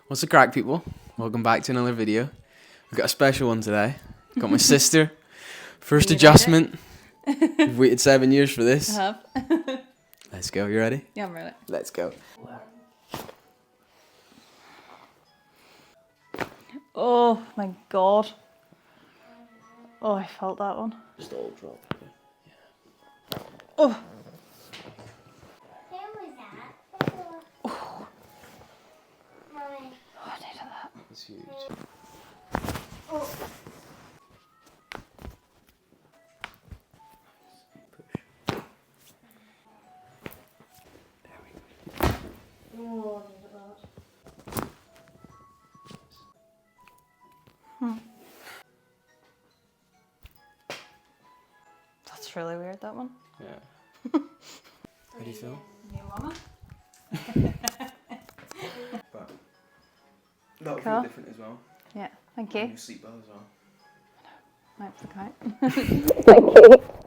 What's the crack, people? Welcome back to another video. We've got a special one today. Got my sister. First adjustment. We've waited 7 years for this. I have. Let's go. You ready? Yeah, I'm ready. Let's go. Oh my god. Oh, I felt that one. Just all drop. Oh. Where was that? Oh, Mommy. I needed that. That's huge. Oh. Oh, I needed that. That's really weird, that one. Yeah. How do you feel? New mama? But that'll Cool. feel different as well. Yeah, thank And you. your sleep well as well. Might have to count. Thank you.